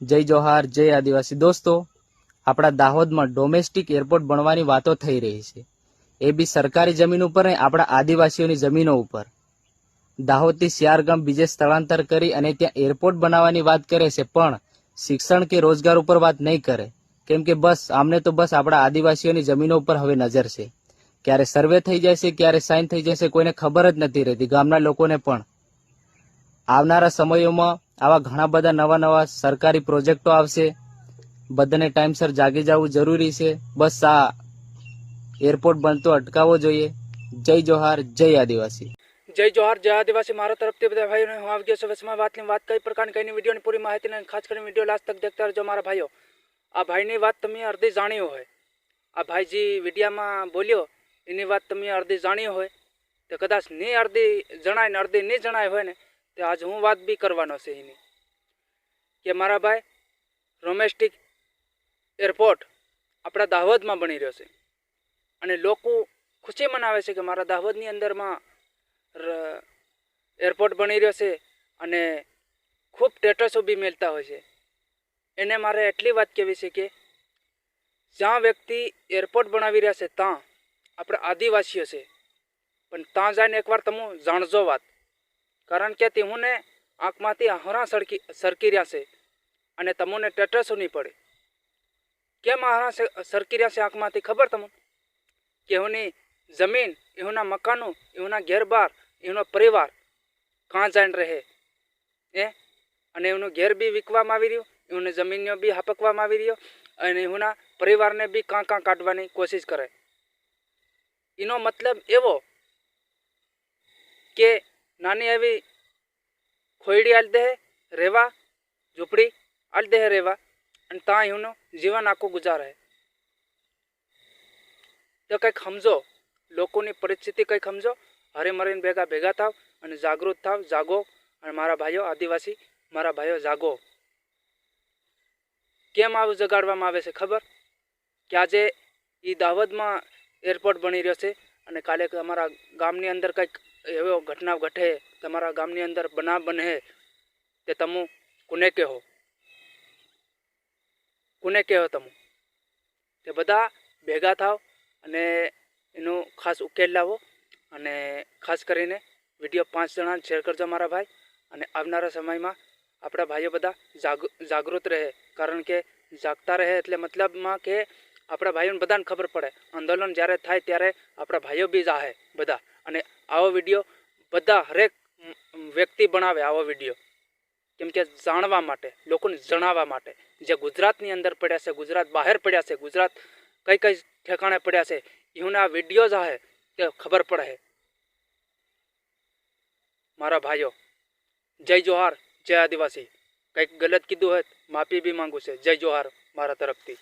જય જોહાર, જય આદિવાસી દોસ્તો, આપણા દાહોદમાં ડોમેસ્ટિક એરપોર્ટ બનવાની વાતો થઈ રહી છે. એ બી સરકારી જમીન ઉપર ને આપણા આદિવાસીઓની જમીનો ઉપર. દાહોદથી સિયારગામ બીજે સ્થળાંતર કરી અને ત્યાં એરપોર્ટ બનાવવાની વાત કરે છે, પણ શિક્ષણ કે રોજગાર ઉપર વાત નહીં કરે. કેમ કે બસ આમને તો બસ આપણા આદિવાસીઓની જમીનો ઉપર હવે નજર છે. ક્યારે સર્વે થઈ જાય છે, ક્યારે સાઇન થઈ જશે, કોઈને ખબર જ નથી રહેતી, ગામના લોકોને પણ. આવનારા સમયોમાં આવા ઘણા બધા નવા નવા સરકારી પ્રોજેક્ટો આવશે. બધાને ટાઈમસર જાગી જવું જરૂરી છે. બસ આ એરપોર્ટ બનતો અટકાવવો જોઈએ. જય જોહાર, જય આદિવાસી. જય જોહાર, જય આદિવાસી. મારા તરફથી બધા ભાઈઓને હું આવી ગયો છું વચમાં વાત કઈ પ્રકારની કઈની વિડીયોની પૂરી માહિતીને ખાસ કરીને વિડીયો લાસ્ટ તક દેખતા રહેજો મારા ભાઈઓ. આ ભાઈની વાત તમે અડધી જાણી હોય, આ ભાઈજી વિડીયામાં બોલ્યો એની વાત તમે અડધી જાણી હોય, તો કદાચ નહીં અડધી જણાય ને અડધી નહીં જણાય હોય ને, તો આજ હું વાત બી કરવાનો છે એની કે મારા ભાઈ ડોમેસ્ટિક એરપોર્ટ આપણા દાહોદમાં બની રહ્યો છે અને લોકો ખુશી મનાવે છે કે મારા દાહોદની અંદરમાં એરપોર્ટ બની રહ્યો છે અને ખૂબ સ્ટેટસો બી મેળતા હોય છે. એને મારે એટલી વાત કહેવી છે કે જ્યાં વ્યક્તિ એરપોર્ટ બનાવી રહ્યા છે ત્યાં આપણે આદિવાસીઓ છે, પણ ત્યાં જઈને એકવાર તમે જાણજો વાત, કારણ કે તેઓને આંખમાંથી આહરા સરકી રહ્યા છે અને તમને સ્ટેટસો નહીં પડે. કેમ આહરા સરકી રહ્યા છે આંખમાંથી ખબર તમને? કે એઓની જમીન, એઓના મકાનો, એઓના ઘેર-બાર, એનો પરિવાર કાં જઈને રહે અને એનું ઘેર બી વિકવામાં આવી રહ્યું, એમને જમીનનો બી હપકવામાં આવી રહ્યો અને એના પરિવારને બી કાં કાઢવાની કોશિશ કરે. એનો મતલબ એવો કે નાની એવી ખોયડી આલ દે રહેવા, ઝૂંપડી આલ દે રહેવા અને ત્યાં એનું જીવન આખું ગુજારે. તો કંઈક સમજો, લોકોની પરિસ્થિતિ કંઈક સમજો, હરે મરીને ભેગા થાવ અને જાગૃત થાવ, જાગો. અને મારા ભાઈઓ આદિવાસી, મારા ભાઈઓ જાગો. કેમ આવું જગાડવામાં આવે છે ખબર? કે આજે એ દાહોદમાં એરપોર્ટ બની રહ્યો છે અને કાલે અમારા ગામની અંદર કંઈક એવો ઘટના ઘટે, તમારા ગામની અંદર બનાવ બને, તે તમે કોને કહો? કોને કહો તમે? તે બધા ભેગા થાવ અને એનો ખાસ ઉકેલ લાવો અને ખાસ કરીને વિડીયો 5 જણાને શેર કરજો મારા ભાઈ. અને આવનારા સમયમાં આપણા ભાઈઓ બધા જાગૃત રહે, કારણ કે જાગતા રહે એટલે મતલબમાં કે આપણા ભાઈઓને બધાને ખબર પડે. આંદોલન જ્યારે થાય ત્યારે આપણા ભાઈઓ બી જાહે બધા. અને આવો વિડીયો બધા હરેક વ્યક્તિ બનાવે આવો વિડીયો, કેમ કે જાણવા માટે, લોકોને જણાવવા માટે. જે ગુજરાતની અંદર પડ્યા છે, ગુજરાત બહાર પડ્યા છે, ગુજરાત કઈ કઈ ઠેકાણે પડ્યા છે, એના વિડીયો જાહે તે ખબર પડે. મારા ભાઈઓ જય જોહાર, જય આદિવાસી. કંઈક ગલત કીધું હોય માફી બી માંગુ છે. જય જોહાર મારા તરફથી.